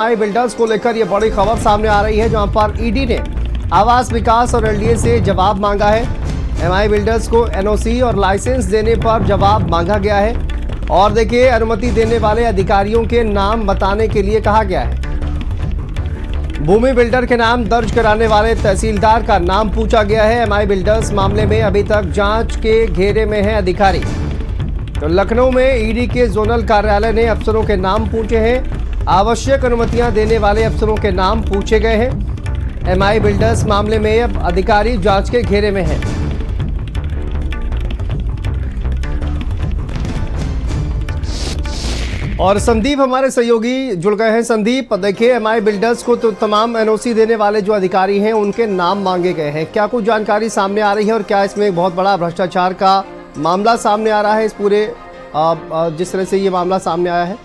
Builders को लेकर ये बड़ी खबर सामने आ रही है, जहां पर ईडी ने आवास विकास और एलडीए से जवाब मांगा है। एमआई बिल्डर्स को एनओसी और लाइसेंस देने पर जवाब मांगा गया है और देखिए अनुमति देने वाले अधिकारियों के नाम बताने के लिए कहा गया है। भूमि बिल्डर के नाम दर्ज कराने वाले तहसीलदार का नाम पूछा गया है। एमआई बिल्डर्स मामले में अभी तक जांच के घेरे में है अधिकारी। तो लखनऊ में ईडी के जोनल कार्यालय ने अफसरों के नाम पूछे हैं। आवश्यक अनुमतियां देने वाले अफसरों के नाम पूछे गए हैं। एमआई बिल्डर्स मामले में अब अधिकारी जांच के घेरे में हैं। और संदीप हमारे सहयोगी जुड़ गए हैं। संदीप, देखिए एमआई बिल्डर्स को तो तमाम एनओसी देने वाले जो अधिकारी हैं उनके नाम मांगे गए हैं। क्या कुछ जानकारी सामने आ रही है और क्या इसमें एक बहुत बड़ा भ्रष्टाचार का मामला सामने आ रहा है इस पूरे जिस तरह से ये मामला सामने आया है?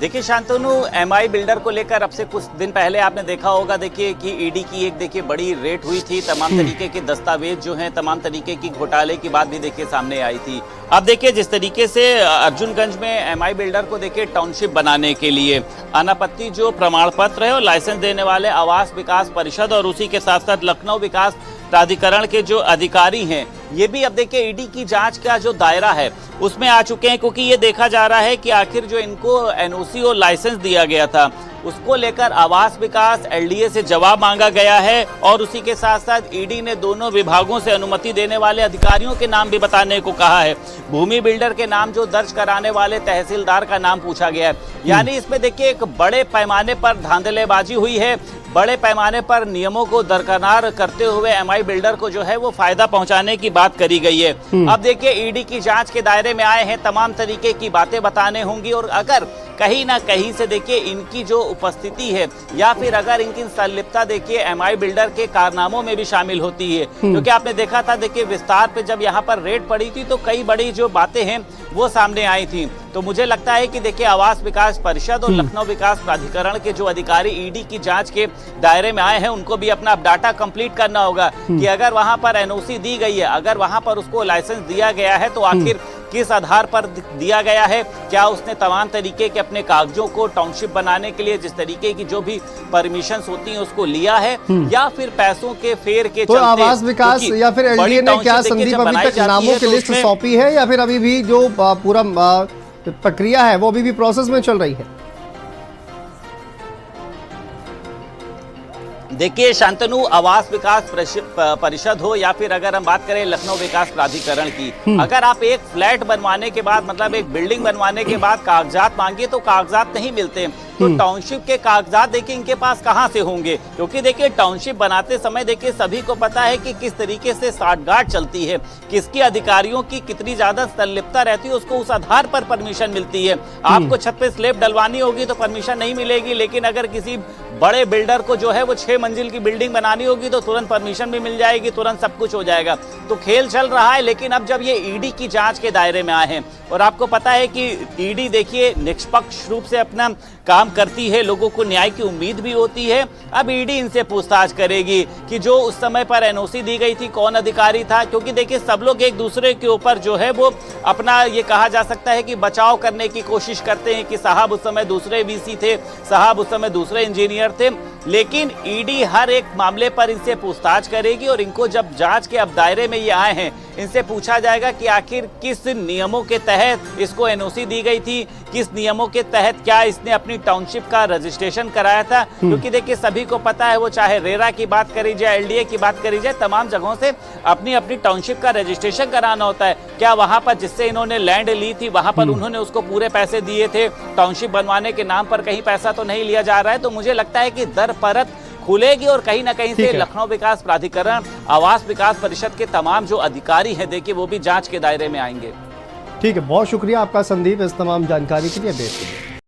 देखिए शांतनु, एमआई बिल्डर को लेकर अब से कुछ दिन पहले आपने देखा होगा देखिए कि ईडी की एक बड़ी रेड हुई थी। तमाम तरीके के दस्तावेज जो हैं, तमाम तरीके की घोटाले की बात भी देखिए सामने आई थी। अब देखिए जिस तरीके से अर्जुनगंज में एमआई बिल्डर को देखिए टाउनशिप बनाने के लिए अनापत्ति जो प्रमाण पत्र है और लाइसेंस देने वाले आवास विकास परिषद और उसी के साथ साथ लखनऊ विकास प्राधिकरण के जो अधिकारी हैं, ये भी अब देखिए ईडी की जांच का जो दायरा है उसमें आ चुके हैं, क्योंकि ये देखा जा रहा है कि आखिर जो इनको एनओसी और लाइसेंस दिया गया था उसको लेकर आवास विकास एलडीए से जवाब मांगा गया है और उसी के साथ साथ ईडी ने दोनों विभागों से अनुमति देने वाले अधिकारियों के नाम भी बताने को कहा है। भूमि बिल्डर के नाम जो दर्ज कराने वाले तहसीलदार का नाम पूछा गया है। यानी इसमें देखिए एक बड़े पैमाने पर धांधलेबाजी हुई है। बड़े पैमाने पर नियमों को दरकिनार करते हुए एमआई बिल्डर को जो है वो फायदा पहुंचाने की बात करी गई है। अब देखिए ईडी की जांच के दायरे में आए हैं, तमाम तरीके की बातें बताने होंगी और अगर कहीं ना कहीं से देखिए इनकी जो उपस्थिति है या फिर अगर इनकी संलिप्तता देखिए एमआई बिल्डर के कारनामों में भी शामिल होती है, क्योंकि आपने देखा था देखिए विस्तार पे जब यहाँ पर रेड पड़ी थी तो कई बड़ी जो बातें हैं वो सामने आई थी। तो मुझे लगता है कि देखिए आवास विकास परिषद और लखनऊ विकास प्राधिकरण के जो अधिकारी ईडी की जांच के दायरे में आए हैं उनको भी अपना डाटा कंप्लीट करना होगा कि अगर वहां पर एनओसी दी गई है, अगर वहां पर उसको लाइसेंस दिया गया है तो आखिर किस आधार पर दिया गया है। क्या उसने तमाम तरीके के अपने कागजों को टाउनशिप बनाने के लिए जिस तरीके की जो भी परमिशंस होती हैं उसको लिया है या फिर पैसों के फेर के तो चलते आवास विकास या फिर एलडीए ने क्या संदीप अभी तक नामों की लिस्ट सौंपी है या फिर अभी भी जो पूरा प्रक्रिया है वो अभी भी प्रोसेस में चल रही है? देखिए शांतनु, आवास विकास परिषद हो या फिर अगर हम बात करें लखनऊ विकास प्राधिकरण की, अगर आप एक फ्लैट बनवाने के बाद मतलब एक बिल्डिंग बनवाने के बाद कागजात मांगे तो कागजात नहीं मिलते। तो टाउनशिप के कागजात देखिए इनके पास कहां से होंगे, क्योंकि देखिए टाउनशिप बनाते समय देखिए सभी को पता है कि किस तरीके से साठगांठ चलती है, किसकी अधिकारियों की कितनी ज्यादा संलिप्तता रहती है, उसको उस आधार पर परमिशन मिलती है। आपको छत पे स्लैब डलवानी होगी तो परमिशन नहीं मिलेगी, लेकिन अगर किसी बड़े बिल्डर को जो है वो 6 मंजिल की बिल्डिंग बनानी होगी तो तुरंत परमिशन भी मिल जाएगी, तुरंत सब कुछ हो जाएगा। तो खेल चल रहा है। लेकिन अब जब ये ईडी की जांच के दायरे में आए हैं और आपको पता है कि ईडी देखिए निष्पक्ष रूप से अपना काम करती है, लोगों को न्याय की उम्मीद भी होती है। अब ईडी इनसे पूछताछ करेगी कि जो उस समय पर एनओसी दी गई थी कौन अधिकारी था, क्योंकि देखिए सब लोग एक दूसरे के ऊपर जो है वो अपना ये कहा जा सकता है कि बचाव करने की कोशिश करते हैं कि साहब उस समय दूसरे वीसी थे, साहब उस समय दूसरे इंजीनियर थे। लेकिन ईडी हर एक मामले पर इनसे पूछताछ करेगी और इनको जब जांच के अब दायरे में ये आए हैं इनसे पूछा जाएगा कि आखिर किस नियमों के तहत इसको एनओसी दी गई थी, किस नियमों के तहत क्या इसने अपनी टाउनशिप का रजिस्ट्रेशन कराया था। क्योंकि देखिए सभी को पता है, वो चाहे रेरा की बात करी जाए, एलडीए की बात करी जाए, तमाम जगहों से अपनी अपनी टाउनशिप का रजिस्ट्रेशन कराना होता है। क्या वहां पर जिससे इन्होंने लैंड ली थी वहां पर उन्होंने उसको पूरे पैसे दिए थे? टाउनशिप बनवाने के नाम पर कहीं पैसा तो नहीं लिया जा रहा है। तो मुझे लगता है कि दर परत खुलेगी और कहीं ना कहीं से लखनऊ विकास प्राधिकरण, आवास विकास परिषद के तमाम जो अधिकारी हैं देखिए वो भी जांच के दायरे में आएंगे। ठीक है, बहुत शुक्रिया आपका संदीप इस तमाम जानकारी के लिए।